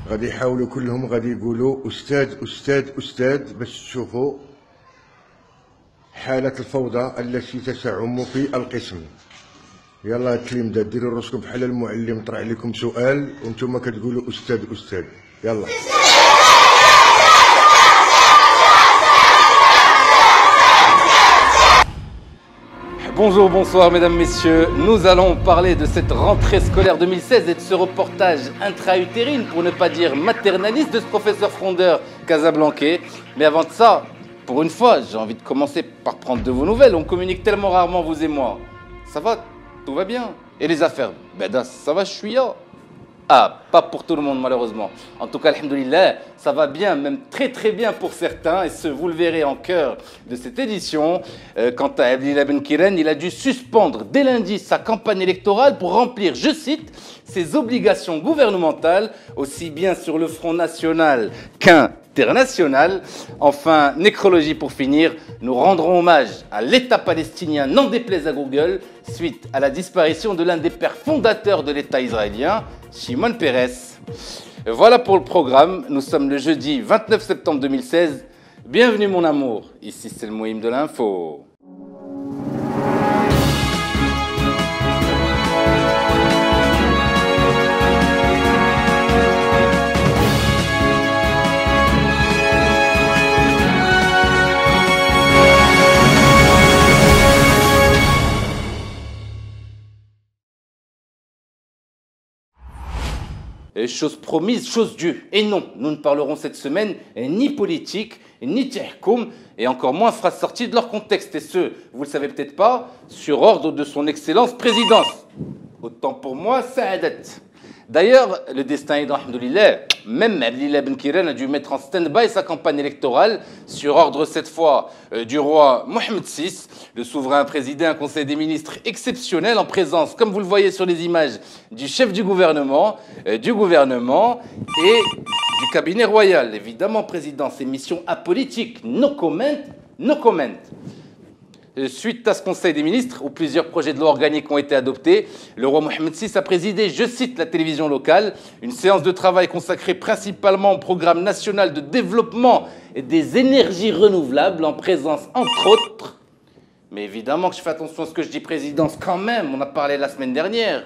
غادي يحاولوا كلهم غادي يقولوا أستاذ أستاذ أستاذ باش تشوفوا حالة الفوضى التي تسعم في القسم. يلا التلامذة ديروا راسكم بحال المعلم طرح عليكم سؤال وانتم كتقولوا أستاذ أستاذ. يلا. Bonjour, bonsoir mesdames, messieurs. Nous allons parler de cette rentrée scolaire 2016 et de ce reportage intra-utérine, pour ne pas dire maternaliste, de ce professeur frondeur casablancais. Mais avant de ça, pour une fois, j'ai envie de commencer par prendre de vos nouvelles. On communique tellement rarement, vous et moi. Ça va? Tout va bien? Et les affaires? Ben ça va, je suis là. Ah, pas pour tout le monde malheureusement. En tout cas, alhamdoulilah, ça va bien, même très très bien pour certains. Et ce, vous le verrez en cœur de cette édition. Quant à Abdelillah Ben Kiren, il a dû suspendre dès lundi sa campagne électorale pour remplir, je cite, ses obligations gouvernementales, aussi bien sur le front national qu'international. Enfin, nécrologie pour finir, nous rendrons hommage à l'État palestinien, n'en déplaise à Google, suite à la disparition de l'un des pères fondateurs de l'État israélien, Shimon Peres. Voilà pour le programme. Nous sommes le jeudi 29 septembre 2016. Bienvenue mon amour. Ici c'est le Moïm de l'info. Chose promise, chose due. Et non, nous ne parlerons cette semaine ni politique, ni tehkoum, et encore moins phrases sorties de leur contexte. Et ce, vous le savez peut-être pas, sur ordre de son Excellence Présidence. Autant pour moi, Saadat. D'ailleurs, le destin est alhamdoulilah. Même Abdelillah Ben Kiren a dû mettre en stand-by sa campagne électorale sur ordre cette fois du roi Mohamed VI. Le souverain a présidé un conseil des ministres exceptionnel en présence, comme vous le voyez sur les images, du chef du gouvernement et du cabinet royal. Évidemment, président, c'est mission apolitique. No comment, no comment. Suite à ce Conseil des ministres, où plusieurs projets de loi organiques ont été adoptés, le roi Mohamed VI a présidé, je cite la télévision locale, une séance de travail consacrée principalement au programme national de développement des énergies renouvelables, en présence, entre autres, mais évidemment que je fais attention à ce que je dis présidence quand même, on a parlé la semaine dernière,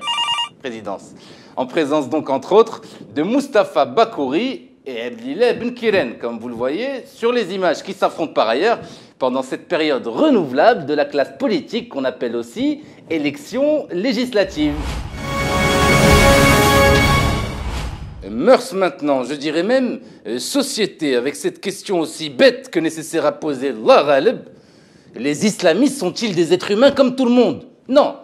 présidence, en présence donc, entre autres, de Moustapha Bakouri et Abdelillah Ben Kiren, comme vous le voyez sur les images qui s'affrontent par ailleurs pendant cette période renouvelable de la classe politique qu'on appelle aussi élection législative. Mœurs maintenant, je dirais même société, avec cette question aussi bête que nécessaire à poser, Allah ghalib, les islamistes sont-ils des êtres humains comme tout le monde? Non.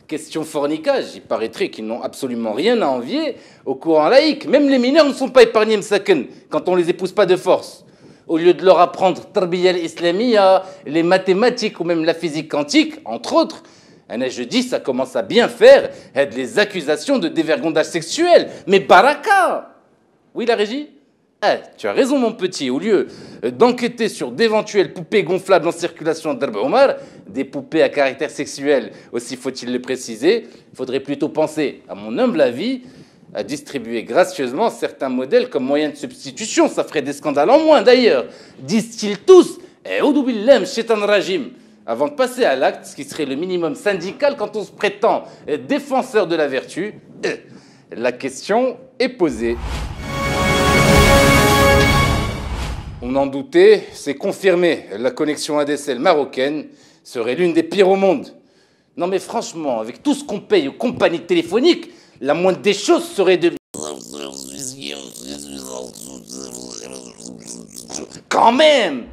Question fornicage, il paraîtrait qu'ils n'ont absolument rien à envier au courant laïque. Même les mineurs ne sont pas épargnés, msaken, quand on les épouse pas de force. Au lieu de leur apprendre Tarbiya al-Islamiyya, les mathématiques ou même la physique quantique, entre autres, je dis, ça commence à bien faire les accusations de dévergondage sexuel. Mais baraka! Oui, la régie? Tu as raison, mon petit. Au lieu d'enquêter sur d'éventuelles poupées gonflables en circulation à Darba Omar, des poupées à caractère sexuel, aussi faut-il le préciser, il faudrait plutôt penser, à mon humble avis, à distribuer gracieusement certains modèles comme moyen de substitution. Ça ferait des scandales en moins, d'ailleurs. Disent-ils tous avant de passer à l'acte, ce qui serait le minimum syndical quand on se prétend défenseur de la vertu. La question est posée. On en doutait, c'est confirmé. La connexion ADSL marocaine serait l'une des pires au monde. Non mais franchement, avec tout ce qu'on paye aux compagnies téléphoniques, la moindre des choses serait de... Quand même!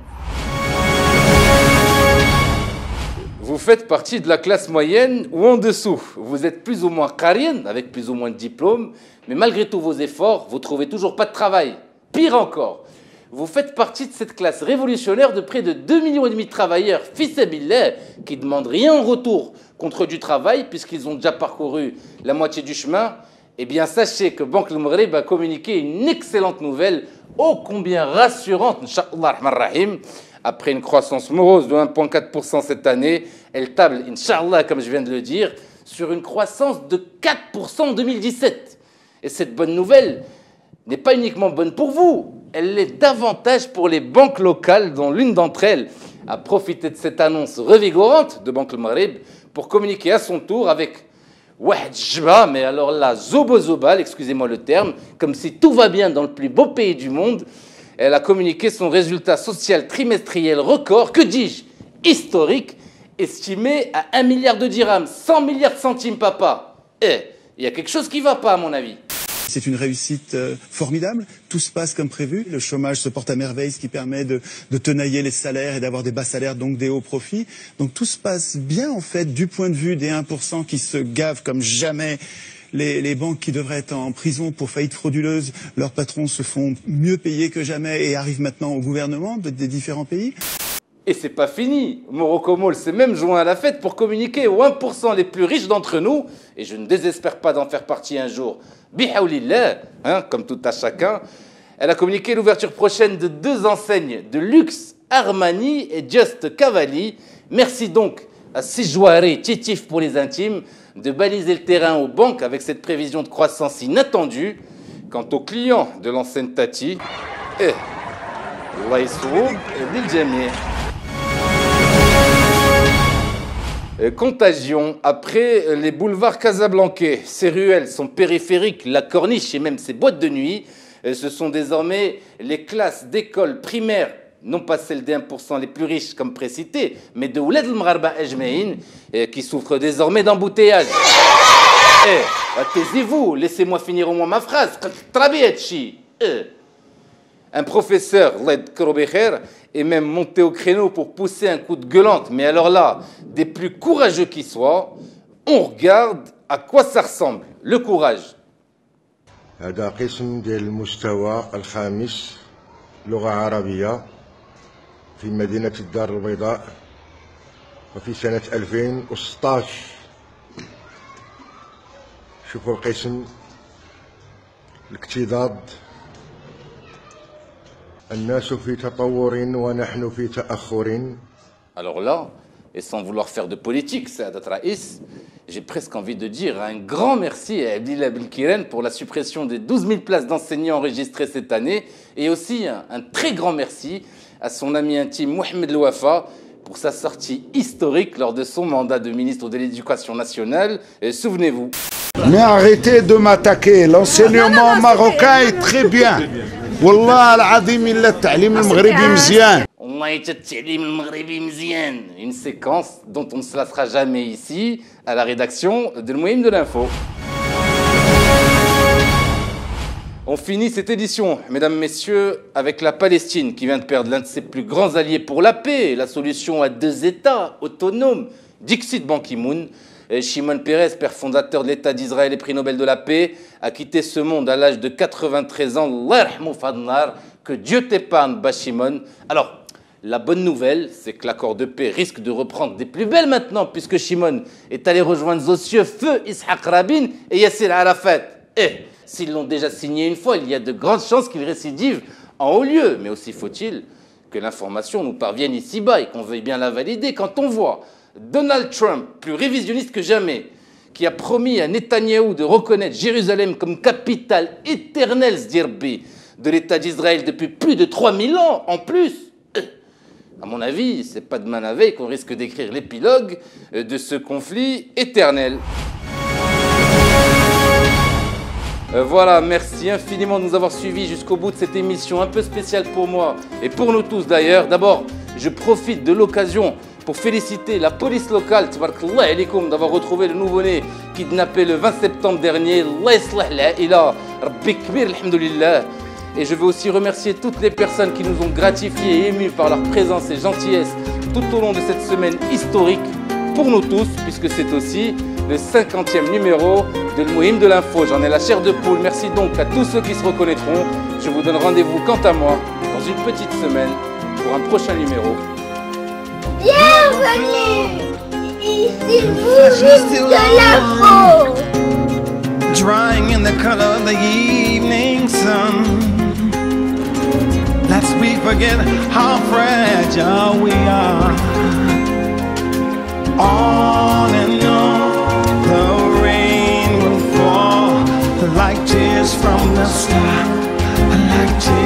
Vous faites partie de la classe moyenne ou en dessous. Vous êtes plus ou moins qarien, avec plus ou moins de diplômes, mais malgré tous vos efforts, vous ne trouvez toujours pas de travail. Pire encore, vous faites partie de cette classe révolutionnaire de près de 2,5 millions de travailleurs, fils billah, qui ne demandent rien en retour contre du travail, puisqu'ils ont déjà parcouru la moitié du chemin. Eh bien, sachez que Banque El Maghreb a communiqué une excellente nouvelle, ô combien rassurante, Inch'Allah Rahman Rahim. Après une croissance morose de 1,4% cette année, elle table, Inch'Allah, comme je viens de le dire, sur une croissance de 4% en 2017. Et cette bonne nouvelle, n'est pas uniquement bonne pour vous, elle l'est davantage pour les banques locales, dont l'une d'entre elles a profité de cette annonce revigorante de Banque Le Maghreb pour communiquer à son tour avec Wahed Jba, mais alors là, Zobozobal, excusez-moi le terme, comme si tout va bien dans le plus beau pays du monde. Elle a communiqué son résultat social trimestriel record, que dis-je, historique, estimé à 1 milliard de dirhams, 100 milliards de centimes, papa. Il y a quelque chose qui ne va pas, à mon avis. C'est une réussite formidable, tout se passe comme prévu, le chômage se porte à merveille, ce qui permet de tenailler les salaires et d'avoir des bas salaires, donc des hauts profits. Donc tout se passe bien en fait du point de vue des 1% qui se gavent comme jamais. Les banques qui devraient être en prison pour faillite frauduleuse, leurs patrons se font mieux payer que jamais et arrivent maintenant au gouvernement des différents pays. Et c'est pas fini. Morocco Mall s'est même joint à la fête pour communiquer aux 1% les plus riches d'entre nous, et je ne désespère pas d'en faire partie un jour. Bihaoulillah, comme tout à chacun. Elle a communiqué l'ouverture prochaine de 2 enseignes de luxe, Armani et Just Cavalli. Merci donc à Sijouari, Titif pour les intimes, de baliser le terrain aux banques avec cette prévision de croissance inattendue. Quant aux clients de l'enseigne Tati, Allah yisroub bil jami'. Contagion, après les boulevards casablancais, ses ruelles, son périphérique, la corniche et même ses boîtes de nuit, ce sont désormais les classes d'école primaire, non pas celles des 1% les plus riches comme précité, mais de Oulad al-Mgharba Ajmaïn, qui souffrent désormais d'embouteillage. Taisez-vous, laissez-moi finir au moins ma phrase. Un professeur, Led Krobecher, est même monté au créneau pour pousser un coup de gueulante. Mais alors là, des plus courageux qui soient, on regarde à quoi ça ressemble, le courage. هذا قسم ديال المستوى الخامس لغة عربية في مدينة الدار البيضاء وفي سنة 2016. شوفوا القسم الاكتظاظ الناس في تطور ونحن في تأخر. Alors là, et sans vouloir faire de politique, Sadat Raïs, j'ai presque envie de dire un grand merci à Abdillah Belkiren pour la suppression des 12 000 places d'enseignants enregistrées cette année, et aussi un très grand merci à son ami intime Mohamed Louafa pour sa sortie historique lors de son mandat de ministre de l'Éducation nationale. Souvenez-vous. Mais arrêtez de m'attaquer, l'enseignement marocain est très bien. والله العظيم إلا التعليم المغربي مزيان. Une séquence dont on ne se lassera jamais ici, à la rédaction de Le Mouyim de l'Info. On finit cette édition, mesdames, messieurs, avec la Palestine qui vient de perdre l'un de ses plus grands alliés pour la paix, la solution à 2 États autonomes, Dixit Ban Ki-moon. Shimon Peres, père fondateur de l'État d'Israël et prix Nobel de la paix, a quitté ce monde à l'âge de 93 ans. Que Dieu t'épargne, Bashimon. Alors, la bonne nouvelle, c'est que l'accord de paix risque de reprendre des plus belles maintenant, puisque Shimon est allé rejoindre aux cieux feu Yitzhak Rabin et Yasser Arafat. Et s'ils l'ont déjà signé une fois, il y a de grandes chances qu'ils récidivent en haut lieu. Mais aussi faut-il que l'information nous parvienne ici-bas et qu'on veuille bien la valider quand on voit Donald Trump, plus révisionniste que jamais, qui a promis à Netanyahou de reconnaître Jérusalem comme capitale éternelle, zdirbi, de l'État d'Israël depuis plus de 3000 ans en plus. À mon avis, c'est pas demain la veille qu'on risque d'écrire l'épilogue de ce conflit éternel. Voilà, merci infiniment de nous avoir suivis jusqu'au bout de cette émission un peu spéciale pour moi et pour nous tous d'ailleurs. D'abord, je profite de l'occasion pour féliciter la police locale, tabarakallah alaykoum, d'avoir retrouvé le nouveau-né kidnappé le 20 septembre dernier. Allah yislah l'a'ila, Rabbi kbir, alhamdulillah. Et je veux aussi remercier toutes les personnes qui nous ont gratifiés et émus par leur présence et gentillesse tout au long de cette semaine historique pour nous tous, puisque c'est aussi le 50e numéro de Le Mouyim de l'Info. J'en ai la chair de poule. Merci donc à tous ceux qui se reconnaîtront. Je vous donne rendez-vous quant à moi dans une petite semaine pour un prochain numéro. Bienvenue ici Mouyim de l'Info. Drying in the color of the evening sun. Lest we forget how fragile we are. On and on, the rain will fall like tears from the sky. I like to